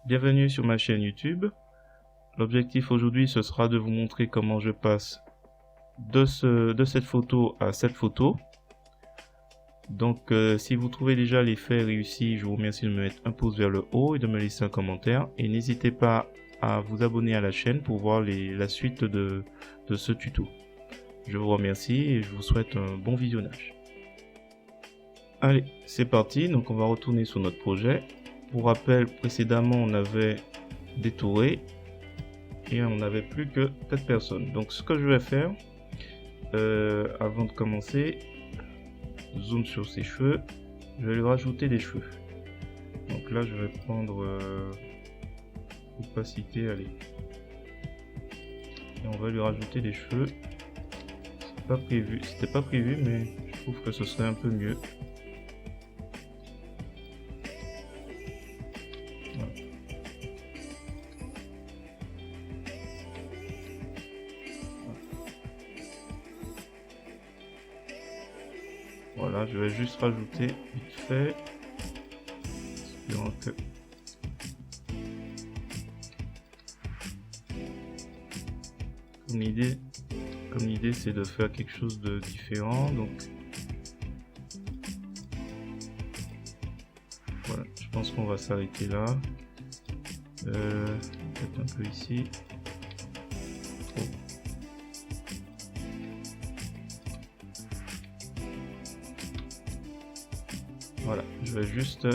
Bienvenue sur ma chaîne YouTube. L'objectif aujourd'hui ce sera de vous montrer comment je passe de cette photo à cette photo. Donc si vous trouvez déjà l'effet réussi, je vous remercie de me mettre un pouce vers le haut et de me laisser un commentaire. Et n'hésitez pas à vous abonner à la chaîne pour voir la suite de ce tuto. Je vous remercie et je vous souhaite un bon visionnage. Allez, c'est parti. Donc on va retourner sur notre projet. Pour rappel, précédemment on avait détouré et on n'avait plus que 4 personnes. Donc ce que je vais faire, avant de commencer, zoom sur ses cheveux, je vais lui rajouter des cheveux. Donc là je vais prendre opacité, allez, et on va lui rajouter des cheveux. C'est pas prévu, c'était pas prévu, mais je trouve que ce serait un peu mieux. Voilà, je vais juste rajouter vite fait. Comme l'idée c'est de faire quelque chose de différent, donc voilà, je pense qu'on va s'arrêter là. Peut-être un peu ici. Trop. Voilà, je vais juste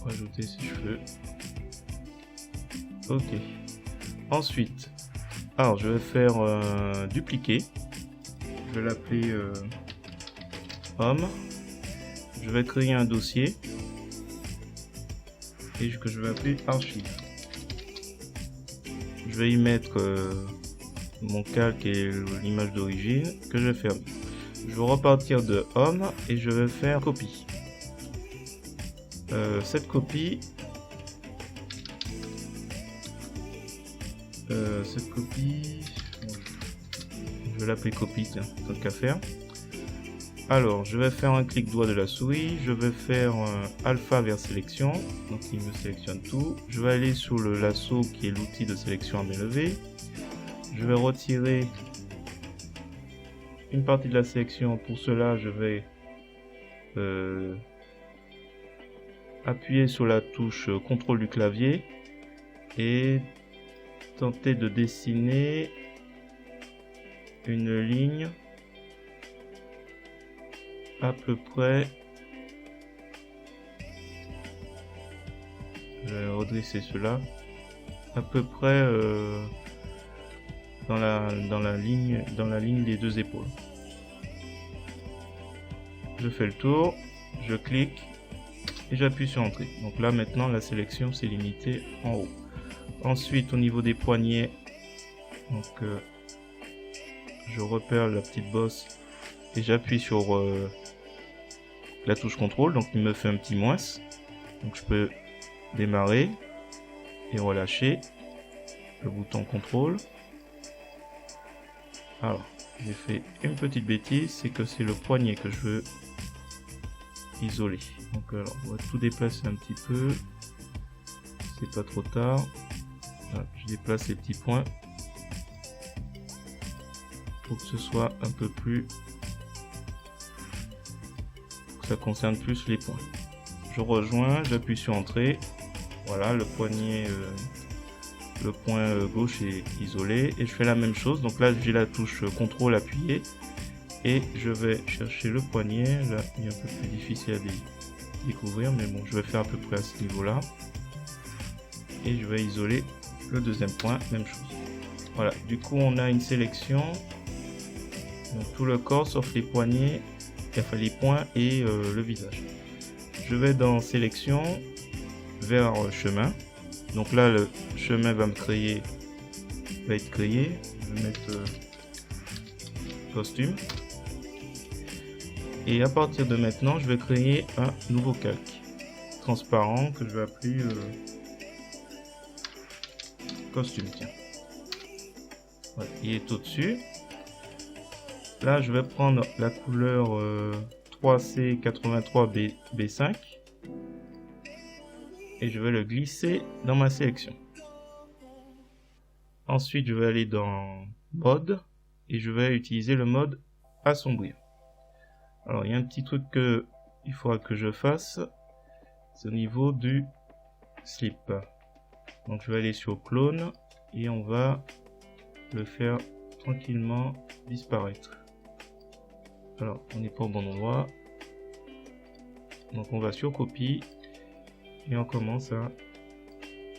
rajouter ses cheveux. Ok. Ensuite, alors je vais faire dupliquer. Je vais l'appeler homme. Je vais créer un dossier et que je vais appeler archive. Je vais y mettre mon calque et l'image d'origine que je vais fermer. Je vais repartir de homme et je vais faire copie. Cette copie, je vais l'appeler copie, tiens, tant qu'à faire. Alors, je vais faire un clic droit de la souris, je vais faire alpha vers sélection, donc il me sélectionne tout. Je vais aller sur le lasso qui est l'outil de sélection à main levée. Je vais retirer une partie de la sélection. Pour cela, je vais appuyer sur la touche contrôle du clavier et tenter de dessiner une ligne à peu près. Je vais redresser cela à peu près dans la ligne des deux épaules. Je fais le tour, je clique et j'appuie sur entrée. Donc là maintenant la sélection s'est limitée en haut. Ensuite au niveau des poignets, donc je repère la petite bosse et j'appuie sur la touche contrôle, donc il me fait un petit moins. Donc je peux démarrer et relâcher le bouton contrôle. Alors j'ai fait une petite bêtise, c'est que c'est le poignet que je veux isoler. Donc alors, on va tout déplacer un petit peu, c'est pas trop tard. Là, je déplace les petits points pour que ce soit un peu plus, que ça concerne plus les points. Je rejoins, j'appuie sur entrée. Voilà, le poignet, le point gauche est isolé et je fais la même chose. Donc là j'ai la touche contrôle appuyée et je vais chercher le poignet. Là il est un peu plus difficile à découvrir, mais bon, je vais faire à peu près à ce niveau là et je vais isoler le deuxième point, même chose. Voilà, du coup on a une sélection, donc tout le corps sauf les poignets, enfin les points et le visage. Je vais dans sélection, vers chemin. Donc là le chemin va être créé. Je vais mettre costume. Et à partir de maintenant, je vais créer un nouveau calque transparent que je vais appeler costume. Tiens. Ouais, il est au-dessus. Là, je vais prendre la couleur 3C83B5. et je vais le glisser dans ma sélection. Ensuite, je vais aller dans mode et je vais utiliser le mode assombrir. Alors, il y a un petit truc que il faudra que je fasse, c'est au niveau du slip. Donc, je vais aller sur clone et on va le faire tranquillement disparaître. Alors, on n'est pas au bon endroit. Donc, on va sur copie et on commence à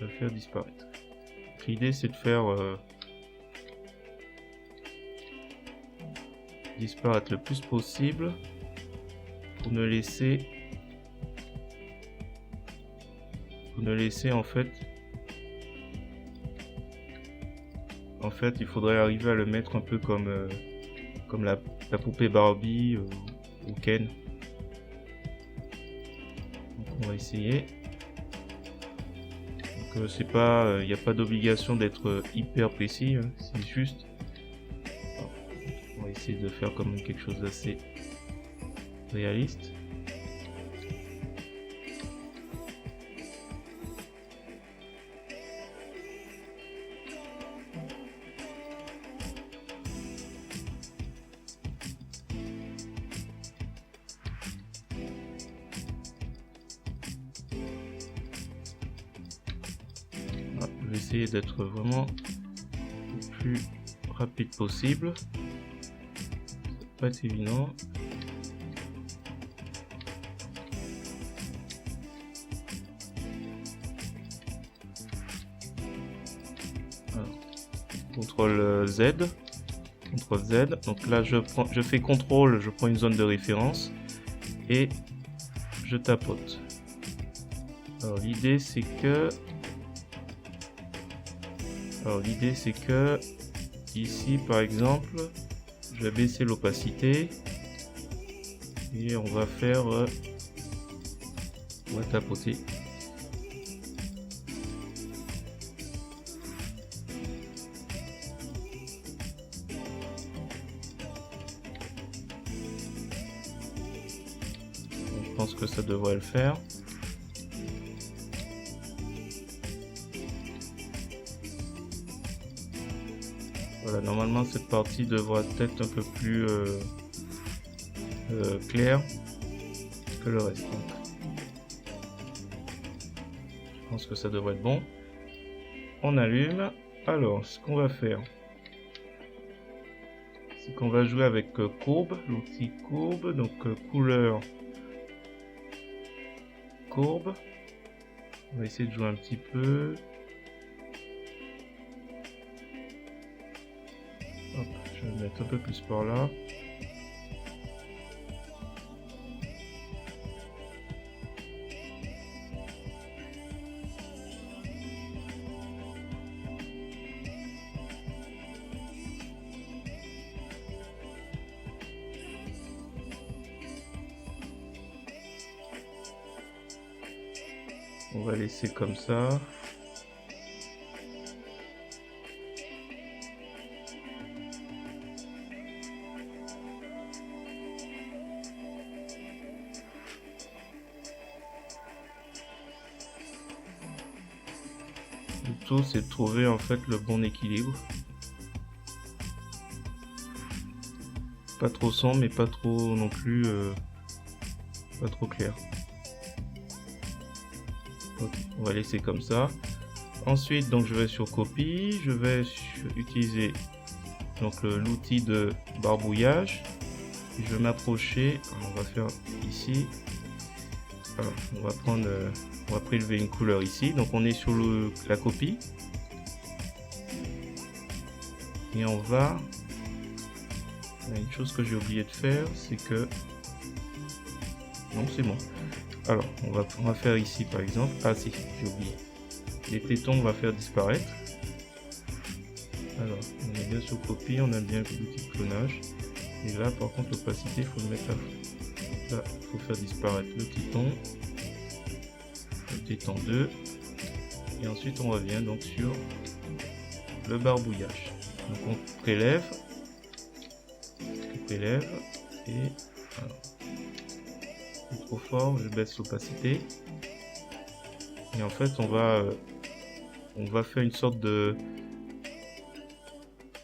le faire disparaître. L'idée, c'est de faire disparaître le plus possible pour ne laisser en fait il faudrait arriver à le mettre un peu comme la poupée Barbie ou Ken. Donc on va essayer. Donc c'est pas, il n'y a pas d'obligation d'être hyper précis, hein, c'est juste on va essayer de faire comme quelque chose d'assez réaliste. Je vais essayer d'être vraiment le plus rapide possible. Ça va pas être évident. CTRL Z, CTRL Z. Donc là, je fais CTRL, je prends une zone de référence et je tapote. Alors l'idée c'est que ici par exemple, je vais baisser l'opacité et on va faire, on va tapoter. Je pense que ça devrait le faire. Voilà, normalement cette partie devra être un peu plus claire que le reste. Donc, je pense que ça devrait être bon. On allume. Alors, ce qu'on va faire, c'est qu'on va jouer avec courbe, l'outil courbe, donc couleur courbe. On va essayer de jouer un petit peu. Hop, je vais le mettre un peu plus par là. On va laisser comme ça. Le tout, c'est de trouver en fait le bon équilibre. Pas trop sombre, mais pas trop non plus pas trop clair. Ok, on va laisser comme ça. Ensuite, donc je vais sur copie, je vais utiliser donc l'outil de barbouillage. Je vais m'approcher. On va faire ici. Alors, on va prélever une couleur ici. Donc on est sur la copie et on va. Il y a une chose que j'ai oublié de faire, c'est que non, c'est bon. Alors, on va faire ici par exemple. Ah si, j'ai oublié. Les tétons, on va faire disparaître. Alors, on est bien sur copie, on a bien l'outil de clonage. Et là, par contre, l'opacité, il faut le mettre à fond. Là, il faut faire disparaître le téton 2. Et ensuite, on revient donc sur le barbouillage. Donc, on prélève et alors, trop fort, je baisse l'opacité. Et en fait, on va faire une sorte de...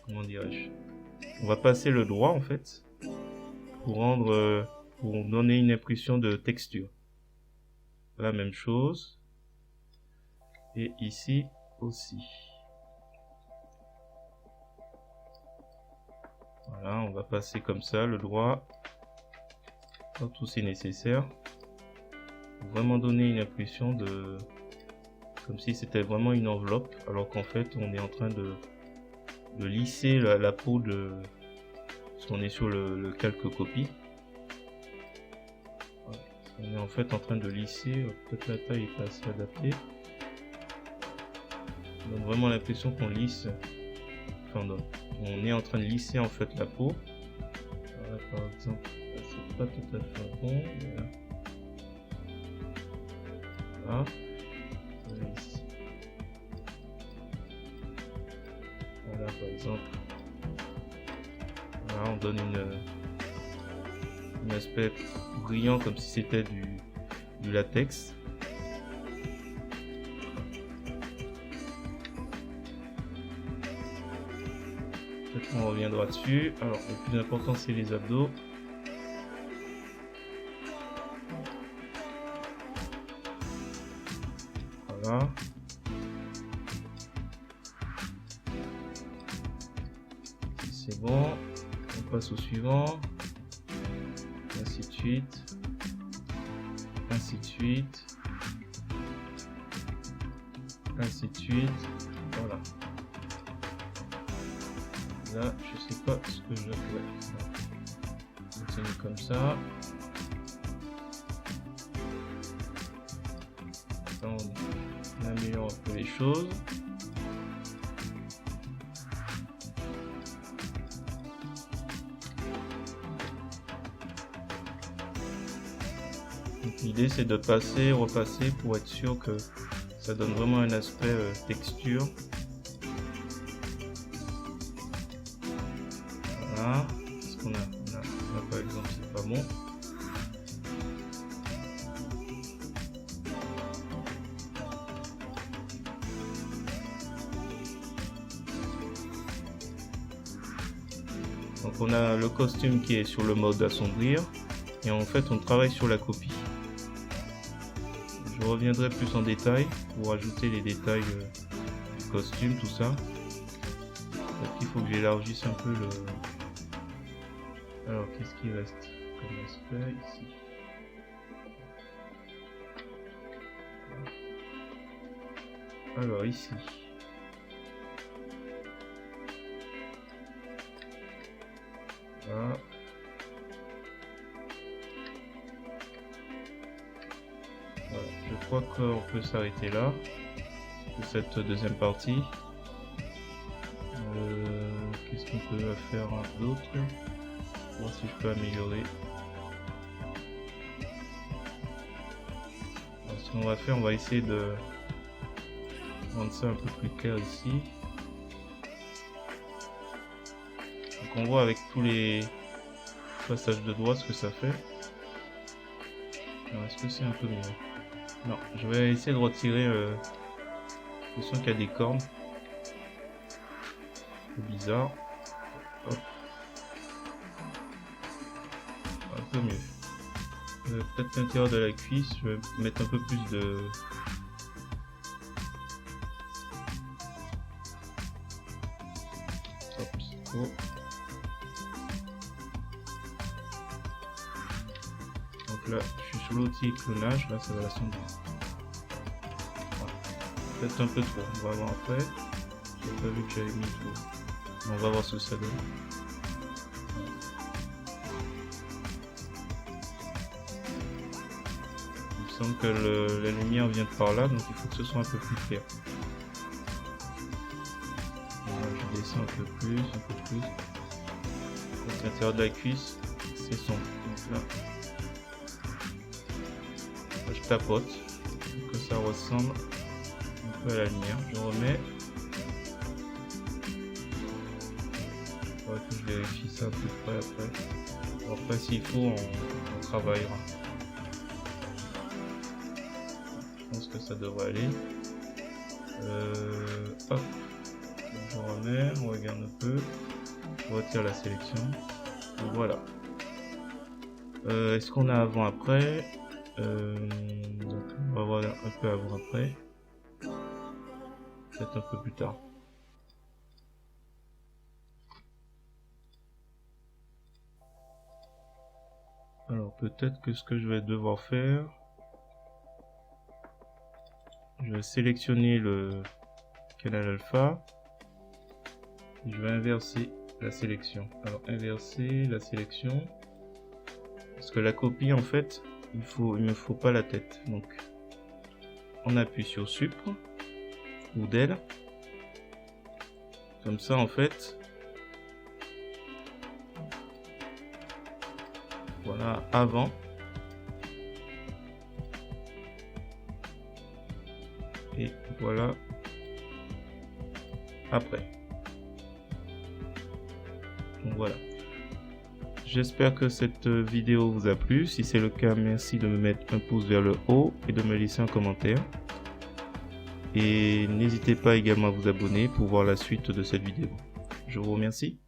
Comment dirais-je? On va passer le droit en fait pour pour donner une impression de texture. La même chose. Et ici aussi. Voilà, on va passer comme ça le droit partout c'est nécessaire. Pour vraiment donner une impression de... Comme si c'était vraiment une enveloppe, alors qu'en fait on est en train de lisser la peau de... Parce qu'on est sur le calque copie. Voilà. On est en fait en train de lisser, peut-être la taille est pas assez adaptée. On donne vraiment l'impression qu'on lisse, enfin on est en train de lisser en fait la peau. Voilà, par exemple, c'est pas tout à fait bon. Voilà. Voilà, par exemple. Voilà, on donne un aspect brillant comme si c'était du latex. Peut-être qu'on reviendra dessus. Alors, le plus important, c'est les abdos. Voilà. C'est bon. On passe au suivant. Ainsi de suite. Ainsi de suite. Ainsi de suite. Voilà. Là, je sais pas ce que je fais. Continue comme ça. On améliore un peu les choses. L'idée c'est de passer, repasser pour être sûr que ça donne vraiment un aspect texture. Voilà. Qu'est-ce qu'on a? Là, par exemple, c'est pas bon. Donc on a le costume qui est sur le mode assombrir et en fait on travaille sur la copie. Je reviendrai plus en détail pour ajouter les détails du costume, tout ça. Peut-être qu'il faut que j'élargisse un peu le... Alors qu'est-ce qui reste comme aspect ici? Alors ici. Là. Voilà. Je crois qu'on peut s'arrêter là pour cette deuxième partie. Qu'est-ce qu'on peut faire d'autre? Voir si je peux améliorer. Alors, ce qu'on va faire, on va essayer de rendre ça un peu plus clair ici. Donc on voit avec tous les passages de doigts ce que ça fait. Alors est-ce que c'est un peu mieux? Non, je vais essayer de retirer. Je sens qu'il y a des cornes. C'est bizarre. Hop. Un peu mieux. Peut-être l'intérieur de la cuisse, je vais mettre un peu plus de... Hop, c'est trop. Donc là, je suis sur l'outil clonage, là ça va l'assembler. Voilà. Peut-être un peu trop, on va voir après. J'ai pas vu que j'avais mis tout. On va voir ce que ça donne. Il me semble que la lumière vient de par là, donc il faut que ce soit un peu plus clair. Voilà, je descends un peu plus, un peu plus. Donc l'intérieur de la cuisse, c'est sombre. Donc là, je tapote pour que ça ressemble un peu à la lumière. Je remets. Il faudrait que je vérifie ça à peu près après. Bon, après s'il faut, on travaillera. Je pense que ça devrait aller. Hop, on remet, on regarde un peu, on retire la sélection. Donc voilà. Est-ce qu'on a avant après? Donc on va voir un peu avant après. Peut-être un peu plus tard. Alors peut-être que ce que je vais devoir faire, je vais sélectionner le canal alpha et je vais inverser la sélection. Alors inverser la sélection, parce que la copie en fait, il me faut pas la tête. Donc on appuie sur Supre ou Del, comme ça en fait. Voilà, avant. Et voilà, après. Donc voilà. J'espère que cette vidéo vous a plu. Si c'est le cas, merci de me mettre un pouce vers le haut et de me laisser un commentaire. Et n'hésitez pas également à vous abonner pour voir la suite de cette vidéo. Je vous remercie.